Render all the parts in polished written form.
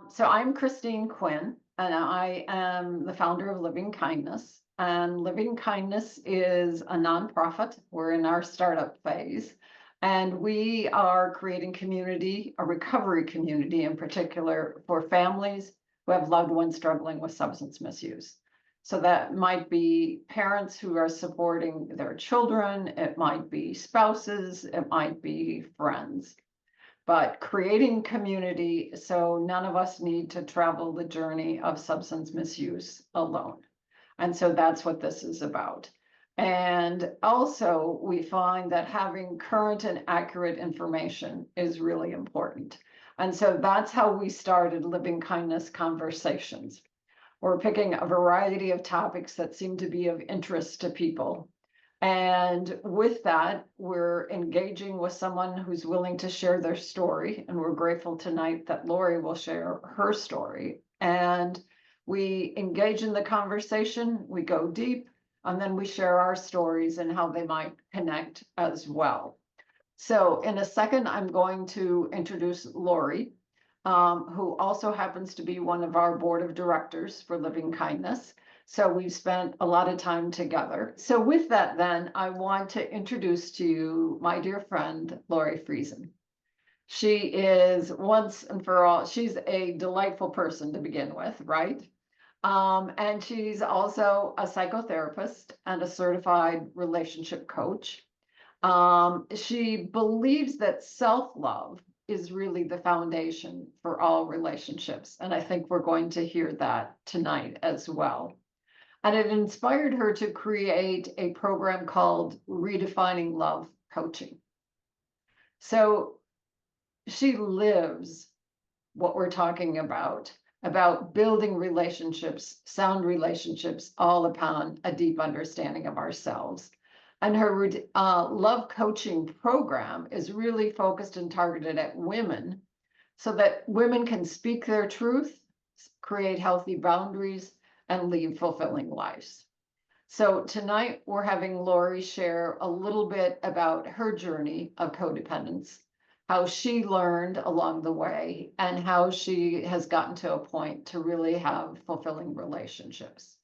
So I'm Christine Quinn, and I am the founder of Living Kindness. And Living Kindness is a nonprofit. We're in our startup phase, and we are creating community, a recovery community in particular, for families who have loved ones struggling with substance misuse. So that might be parents who are supporting their children, it might be spouses, it might be friends, but creating community so none of us need to travel the journey of substance misuse alone. And so that's what this is about. And also, we find that having current and accurate information is really important. And so that's how we started Living Kindness Conversations. We're picking a variety of topics that seem to be of interest to people. And with that, we're engaging with someone who's willing to share their story. And we're grateful tonight that Lori will share her story. And we engage in the conversation, we go deep, and then we share our stories and how they might connect as well. So in a second, I'm going to introduce Lori, who also happens to be one of our board of directors for Living Kindness. So we've spent a lot of time together. So with that, then I want to introduce to you my dear friend, Lori Frison. She is once and for all, she's a delightful person to begin with, right? And she's also a psychotherapist and a certified relationship coach. She believes that self-love is really the foundation for all relationships. And I think we're going to hear that tonight as well. And it inspired her to create a program called Redefining Love Coaching. So she lives what we're talking about building relationships, sound relationships, all upon a deep understanding of ourselves. And her love coaching program is really focused and targeted at women so that women can speak their truth, create healthy boundaries, and lead fulfilling lives. So tonight we're having Lori share a little bit about her journey of codependence, how she learned along the way, and how she has gotten to a point to really have fulfilling relationships.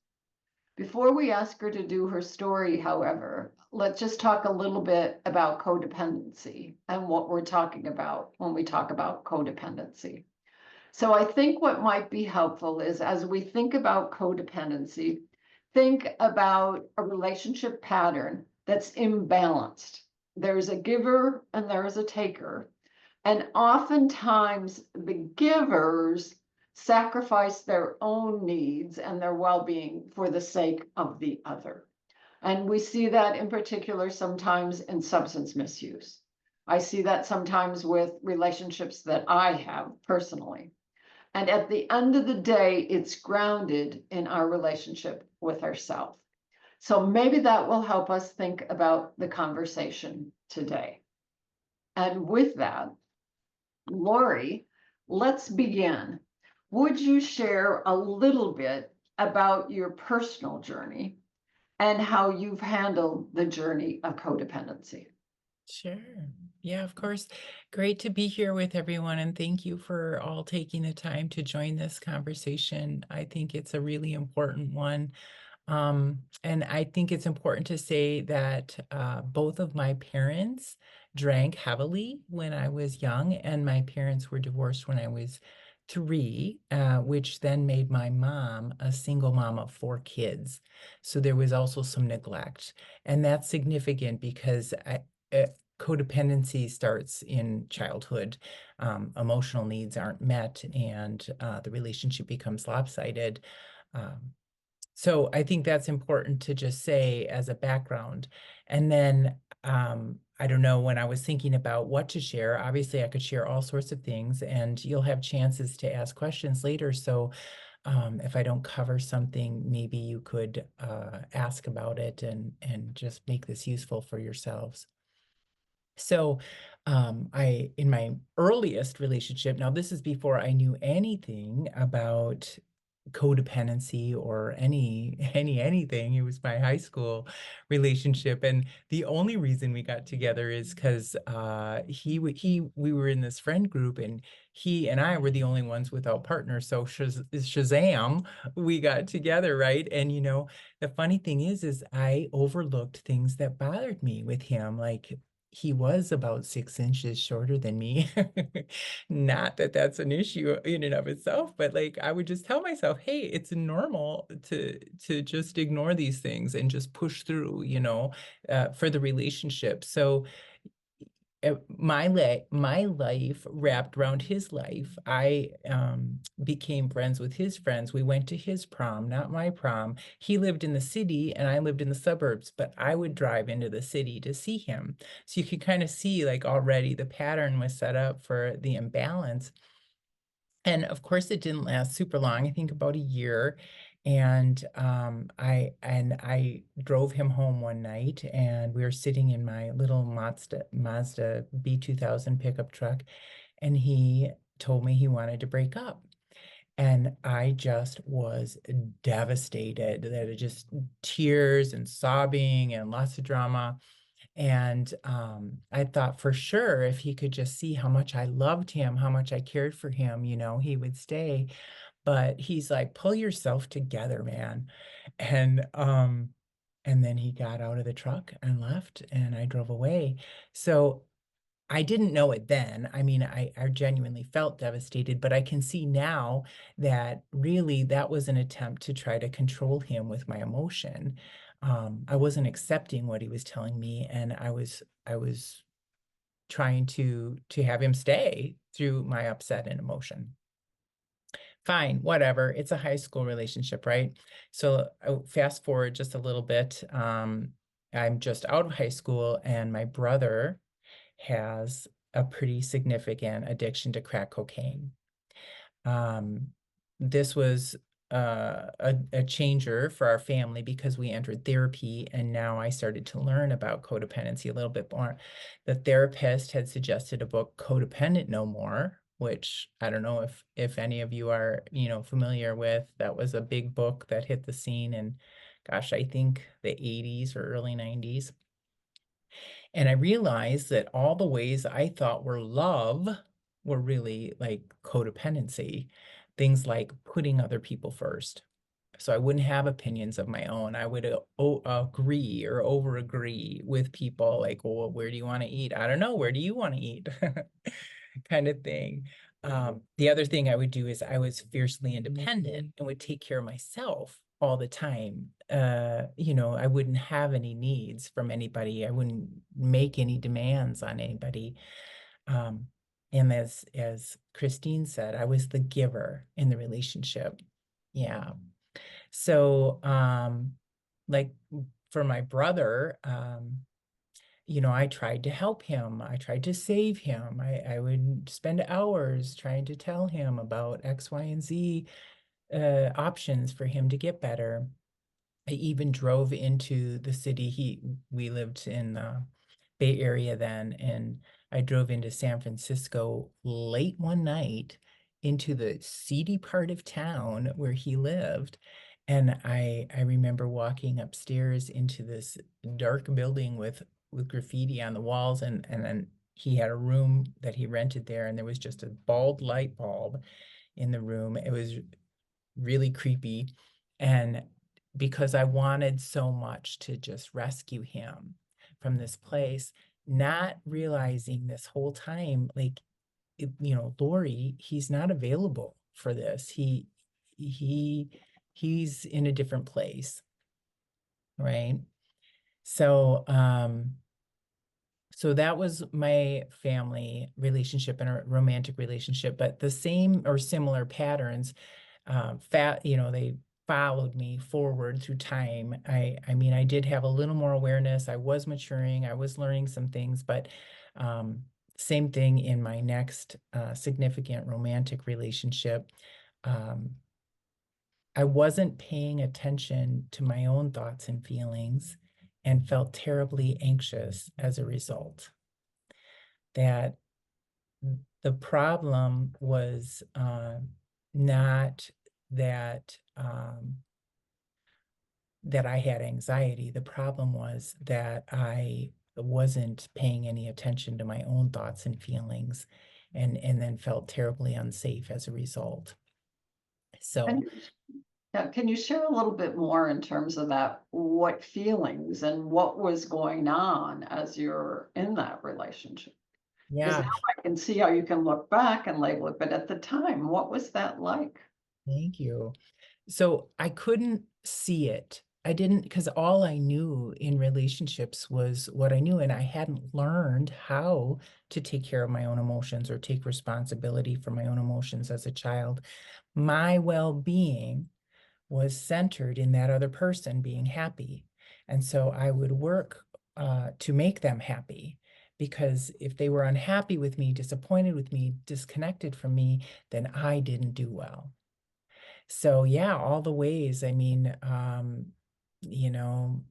Before we ask her to do her story, however, let's just talk a little bit about codependency and what we're talking about when we talk about codependency. So I think what might be helpful is as we think about codependency, think about a relationship pattern that's imbalanced. There's a giver and there's a taker. And oftentimes the givers sacrifice their own needs and their well-being for the sake of the other. And we see that in particular sometimes in substance misuse. I see that sometimes with relationships that I have personally. And at the end of the day, it's grounded in our relationship with ourselves. So maybe that will help us think about the conversation today. And with that, Lori, let's begin. Would you share a little bit about your personal journey and how you've handled the journey of codependency? Sure. Yeah, of course. Great to be here with everyone, and thank you for all taking the time to join this conversation. I think it's a really important one. And I think it's important to say that both of my parents drank heavily when I was young, and my parents were divorced when I was 3, which then made my mom a single mom of 4 kids. So there was also some neglect. And that's significant because codependency starts in childhood. Emotional needs aren't met, and the relationship becomes lopsided. Um, so I think that's important to just say as a background. And then I don't know, when I was thinking about what to share, obviously I could share all sorts of things, and you'll have chances to ask questions later. So if I don't cover something, maybe you could ask about it and just make this useful for yourselves. So in my earliest relationship, now this is before I knew anything about codependency or anything. It was my high school relationship, and the only reason we got together is because we were in this friend group, and he and I were the only ones without partners. So Shazam, we got together, right? And the funny thing is I overlooked things that bothered me with him, like he was about 6 inches shorter than me. Not that that's an issue in and of itself, but like I would just tell myself, hey, it's normal to just ignore these things and just push through, for the relationship. So my life wrapped around his life. I became friends with his friends. We went to his prom, not my prom. He lived in the city and I lived in the suburbs, but I would drive into the city to see him. So you could kind of see, like, already the pattern was set up for the imbalance. And of course, it didn't last super long, I think about a year. And I drove him home one night, and we were sitting in my little Mazda B2000 pickup truck, and he told me he wanted to break up. And I just was devastated, that it just tears and sobbing and lots of drama. And I thought, for sure, if he could just see how much I loved him, how much I cared for him, he would stay. But he's like, pull yourself together, man. And and then he got out of the truck and left, and I drove away. So I didn't know it then. I mean, I genuinely felt devastated, but I can see now that really that was an attempt to try to control him with my emotion. I wasn't accepting what he was telling me, and I was trying to have him stay through my upset and emotion. Fine, whatever. It's a high school relationship, right? So fast forward just a little bit. I'm just out of high school, and my brother has a pretty significant addiction to crack cocaine. Um, this was a changer for our family because we entered therapy, and now I started to learn about codependency a little bit more. The therapist had suggested a book, Codependent No More, which I don't know if any of you are, familiar with. That was a big book that hit the scene in, gosh, I think the 80s or early 90s. And I realized that all the ways I thought were love were really like codependency. Things like putting other people first. So I wouldn't have opinions of my own. I would agree or over agree with people, like, well, where do you want to eat? I don't know. Where do you want to eat? Kind of thing. The other thing I would do is I was fiercely independent and would take care of myself all the time. I wouldn't have any needs from anybody. I wouldn't make any demands on anybody. Um, and as Christine said, I was the giver in the relationship. Yeah. So, like for my brother, I tried to help him. I tried to save him. I would spend hours trying to tell him about X, Y, and Z options for him to get better. I even drove into the city. We lived in the Bay Area then, and I drove into San Francisco late one night into the seedy part of town where he lived. And I remember walking upstairs into this dark building with graffiti on the walls, and then he had a room that he rented there, and there was just a bald light bulb in the room. It was really creepy. And because I wanted so much to just rescue him from this place, not realizing this whole time, like, Lori, he's not available for this. He he's in a different place, right? So so that was my family relationship and a romantic relationship, but the same or similar patterns, they followed me forward through time. I mean, I did have a little more awareness. I was maturing. I was learning some things, but same thing in my next significant romantic relationship. Um, I wasn't paying attention to my own thoughts and feelings and felt terribly anxious as a result. That the problem was not that that I had anxiety. The problem was that I wasn't paying any attention to my own thoughts and feelings, and then felt terribly unsafe as a result. Can So you, yeah, can you share a little bit more in terms of that? What feelings and what was going on as you're in that relationship? Because yeah, now I can see how you can look back and label it, but at the time, what was that like? thank you. So I couldn't see it. I didn't, because all I knew in relationships was what I knew, and I hadn't learned how to take care of my own emotions or take responsibility for my own emotions as a child. My well-being was centered in that other person being happy. And so I would work to make them happy, because if they were unhappy with me, disappointed with me, disconnected from me, then I didn't do well. So yeah, all the ways. I mean, you know,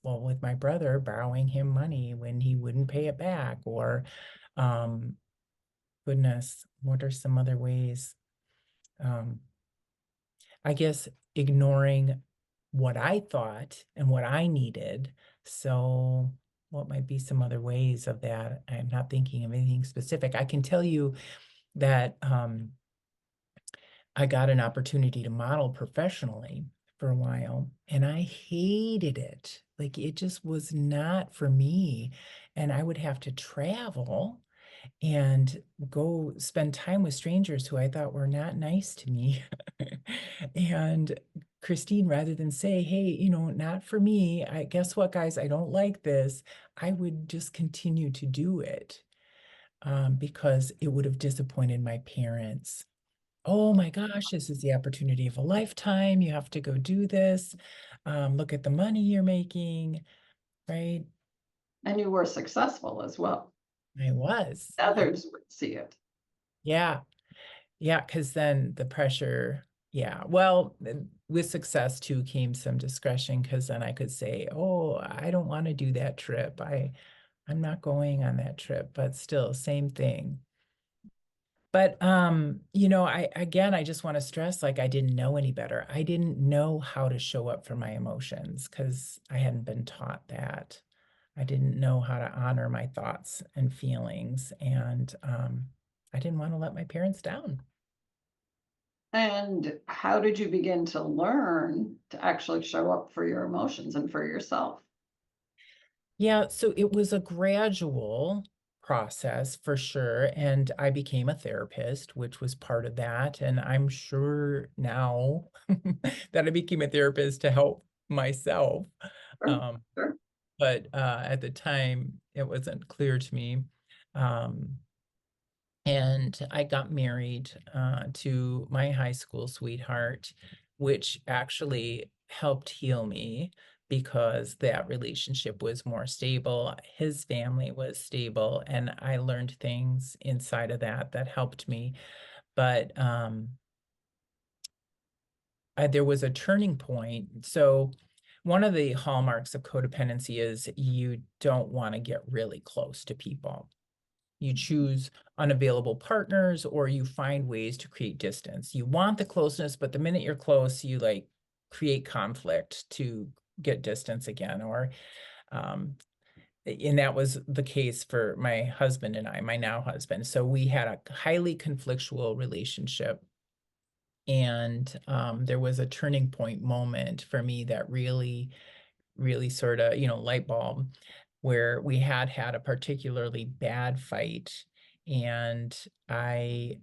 well, with my brother, borrowing him money when he wouldn't pay it back, or um, goodness, what are some other ways? Um, I guess ignoring what I thought and what I needed. So what might be some other ways of that? I'm not thinking of anything specific. I can tell you that I got an opportunity to model professionally for a while, and I hated it. Like, it just was not for me. And I would have to travel and go spend time with strangers who I thought were not nice to me. And Christine, rather than say, hey, not for me, I guess what, guys, I don't like this, I would just continue to do it, because it would have disappointed my parents. Oh my gosh, this is the opportunity of a lifetime. You have to go do this. Look at the money you're making, right? And you were successful as well. I was. Others would see it. Yeah. Yeah. Because then the pressure, yeah. Well, with success too came some discretion, because then I could say, oh, I don't want to do that trip. I'm not going on that trip, but still, same thing. But I just want to stress, like, I didn't know any better. I didn't know how to show up for my emotions because I hadn't been taught that. I didn't know how to honor my thoughts and feelings, and I didn't want to let my parents down. And how did you begin to learn to actually show up for your emotions and for yourself? Yeah, so it was a gradual process for sure. And I became a therapist, which was part of that. And I'm sure now that I became a therapist to help myself. Sure, Um, sure. but at the time, it wasn't clear to me. Um, and I got married to my high school sweetheart, which actually helped heal me because that relationship was more stable. His family was stable, and I learned things inside of that that helped me. But there was a turning point. So, one of the hallmarks of codependency is you don't want to get really close to people. You choose unavailable partners, or you find ways to create distance. You want the closeness, but the minute you're close, you like create conflict to get distance again. Or, um, and that was the case for my husband and I, my now husband. So we had a highly conflictual relationship. And there was a turning point moment for me that really sort of, light bulb, where we had had a particularly bad fight, and I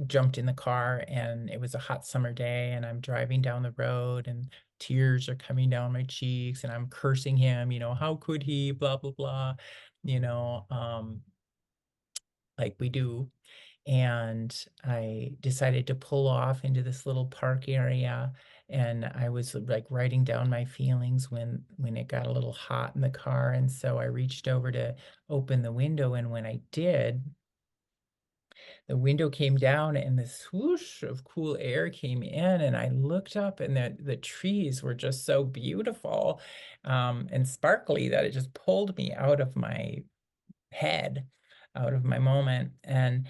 jumped in the car, and it was a hot summer day, and I'm driving down the road, and tears are coming down my cheeks, and I'm cursing him, how could he, blah, blah, blah, you know, um, like we do. And I decided to pull off into this little park area, and I was like writing down my feelings when it got a little hot in the car. And so I reached over to open the window, and when I did, the window came down and this swoosh of cool air came in, and I looked up, and the trees were just so beautiful and sparkly that it just pulled me out of my head, out of my moment. And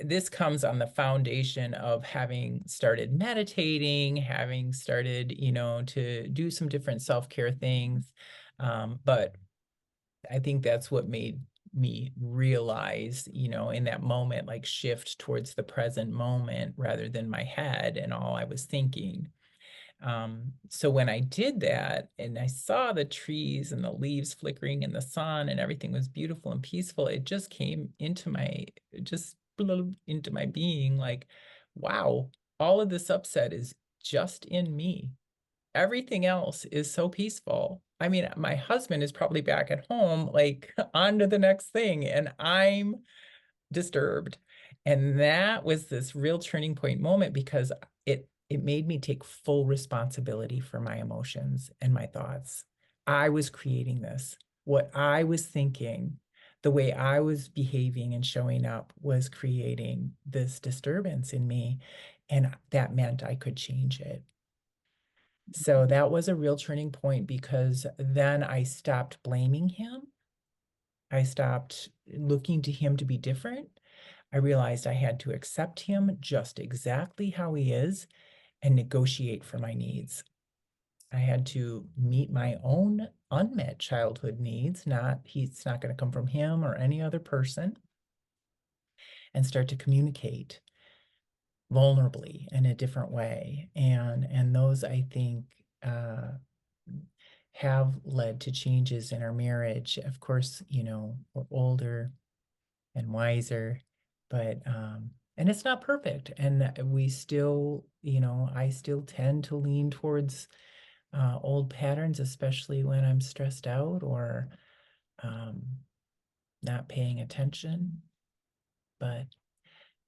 this comes on the foundation of having started meditating, having started, to do some different self-care things. But I think that's what made me realize, in that moment, like shift towards the present moment rather than my head and all I was thinking. So when I did that and I saw the trees and the leaves flickering in the sun and everything was beautiful and peaceful, it just came into my being like, wow, all of this upset is just in me. Everything else is so peaceful. I mean, my husband is probably back at home, like on to the next thing, and I'm disturbed. And that was this real turning point moment because it made me take full responsibility for my emotions and my thoughts. I was creating this. What I was thinking, the way I was behaving and showing up was creating this disturbance in me. And that meant I could change it. So that was a real turning point because then I stopped blaming him. I stopped looking to him to be different. I realized I had to accept him just exactly how he is and negotiate for my needs. I had to meet my own unmet childhood needs, he's not going to come from him or any other person, and start to communicate vulnerably in a different way. And those, I think, have led to changes in our marriage. Of course, we're older and wiser, but and it's not perfect. And we still, I still tend to lean towards old patterns, especially when I'm stressed out or um, not paying attention. But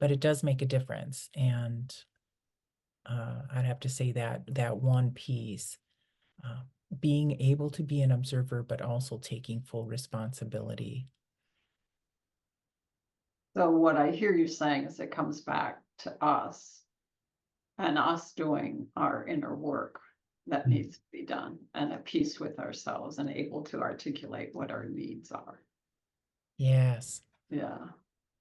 it does make a difference. And I'd have to say that one piece, uh, being able to be an observer, but also taking full responsibility. So what I hear you saying is it comes back to us and us doing our inner work that Mm. needs to be done and at peace with ourselves and able to articulate what our needs are. Yes. Yeah.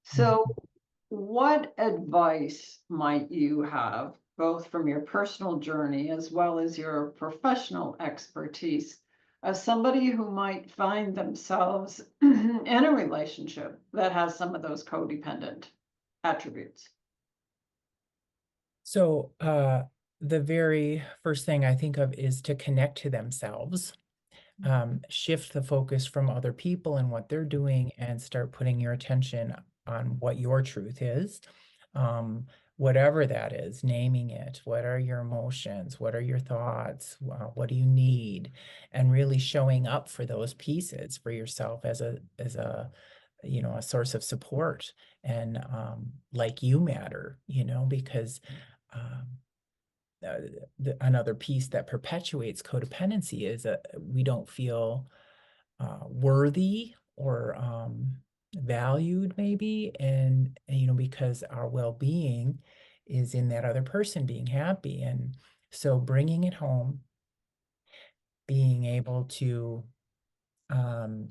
So Mhm. what advice might you have, both from your personal journey as well as your professional expertise, as somebody who might find themselves in a relationship that has some of those codependent attributes? So the very first thing I think of is to connect to themselves, shift the focus from other people and what they're doing, and start putting your attention on what your truth is. Um, Whatever that is, naming it. What are your emotions? What are your thoughts? What do you need? And really showing up for those pieces for yourself as a a source of support and like you matter, because um, uh, another piece that perpetuates codependency is we don't feel worthy or valued maybe, and because our well-being is in that other person being happy. And so bringing it home, being able to um,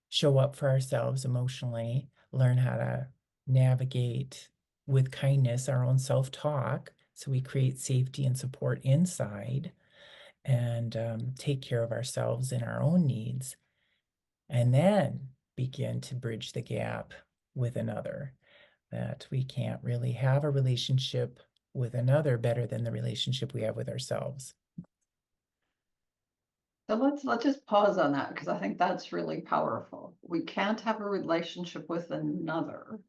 show up for ourselves emotionally, learn how to navigate with kindness our own self-talk so we create safety and support inside, and take care of ourselves and our own needs, and then begin to bridge the gap with another. That we can't really have a relationship with another better than the relationship we have with ourselves. So let's just pause on that because I think that's really powerful. We can't have a relationship with another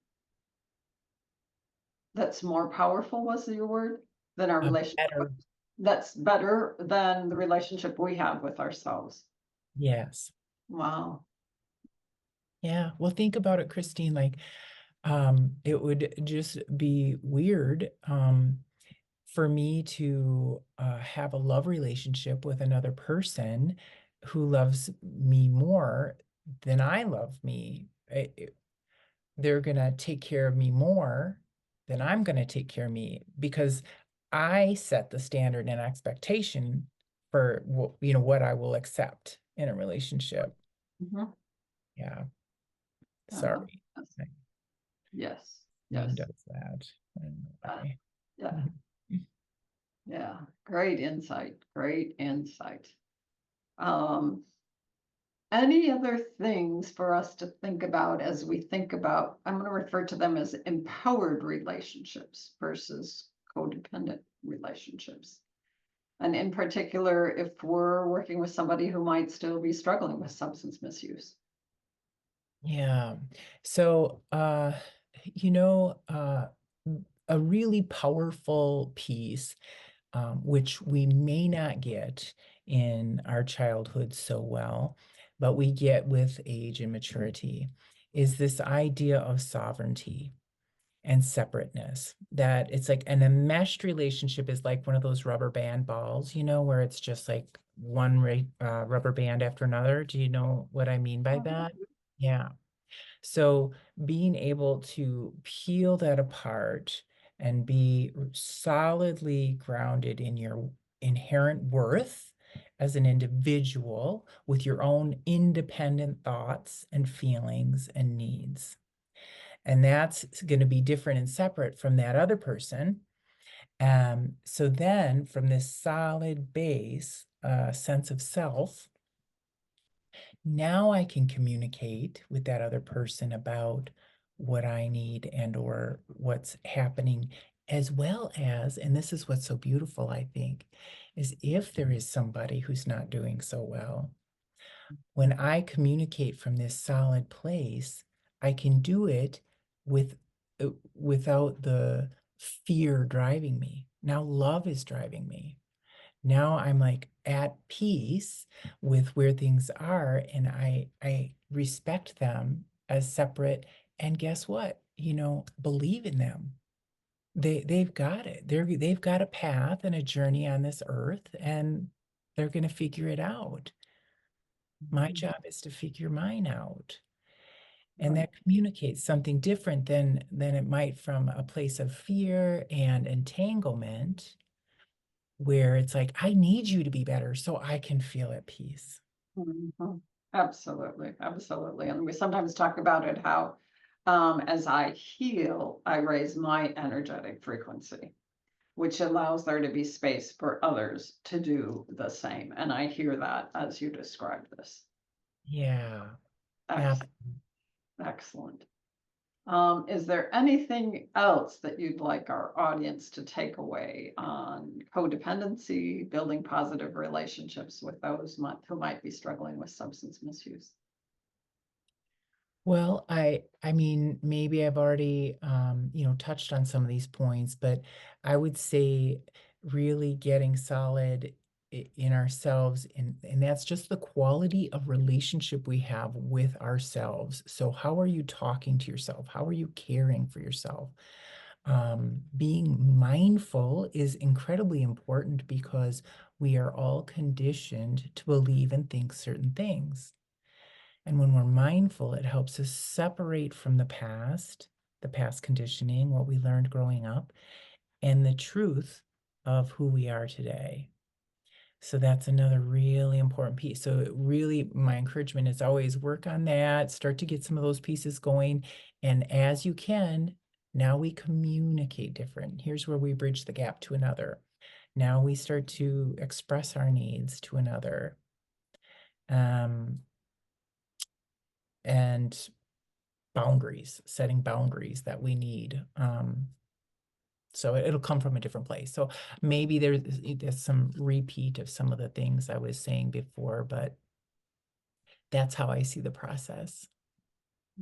that's more powerful, was your word, than our relationship Better, that's better than the relationship we have with ourselves. yes. Wow. Yeah. Well, think about it, Christine. Like, it would just be weird for me to have a love relationship with another person who loves me more than I love me. They're going to take care of me more than I'm going to take care of me because I set the standard and expectation for what I will accept in a relationship. Mhm. Yeah. Uh, Sorry. Yes, Pain yes. does that. I don't know Uh, why. yeah, yeah. Great insight. Great insight. Um, any other things for us to think about as we think about, I'm going to refer to them as empowered relationships versus codependent relationships. And in particular, if we're working with somebody who might still be struggling with substance misuse. Yeah. So, you know, a really powerful piece, which we may not get in our childhood so well, but we get with age and maturity, is this idea of sovereignty and separateness. That it's like an enmeshed relationship is like one of those rubber band balls, where it's just like one rubber band after another. Do you know what I mean by that? Yeah. So being able to peel that apart and be solidly grounded in your inherent worth as an individual with your own independent thoughts and feelings and needs. And that's going to be different and separate from that other person. So then from this solid base, sense of self, now I can communicate with that other person about what I need and or what's happening, as well as, and this is what's so beautiful, I think, is if there is somebody who's not doing so well, when I communicate from this solid place, I can do it with without the fear driving me. Now love is driving me. Now I'm like at peace with where things are, and I respect them as separate. And guess what? Believe in them. They've got it. They've got a path and a journey on this earth, and they're going to figure it out. My job is to figure mine out. And Right. that communicates something different than it might from a place of fear and entanglement, where it's like, I need you to be better so I can feel at peace. Mhm. Absolutely, absolutely. And we sometimes talk about it how as I heal, I raise my energetic frequency, which allows there to be space for others to do the same. And I hear that as you describe this. Yeah. Ex- ab- Excellent. Is there anything else that you'd like our audience to take away on codependency, building positive relationships with those who might be struggling with substance misuse? Well, I mean, maybe I've already touched on some of these points, but I would say really getting solid in ourselves, and that's just the quality of relationship we have with ourselves. So how are you talking to yourself? How are you caring for yourself? Being mindful is incredibly important because we are all conditioned to believe and think certain things. And when we're mindful, it helps us separate from the past conditioning, what we learned growing up, and the truth of who we are today. So that's another really important piece. So really, my encouragement is always work on that, start to get some of those pieces going. And as you can, now we communicate different. Here's where we bridge the gap to another. Now we start to express our needs to another. Um, and setting boundaries that we need. So it'll come from a different place. So maybe there's some repeat of some of the things I was saying before, but that's how I see the process.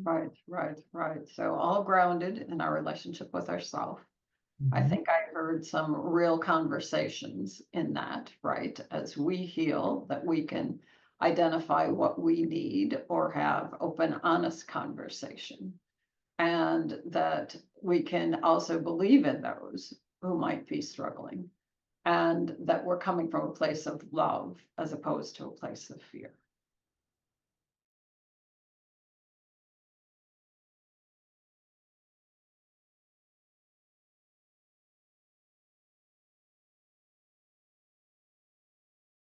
Right, right, right. So all grounded in our relationship with ourselves. I Mhm. think I heard some real conversations in that, right? As we heal, that we can identify what we need or have open, honest conversation. And that we can also believe in those who might be struggling, and that we're coming from a place of love as opposed to a place of fear.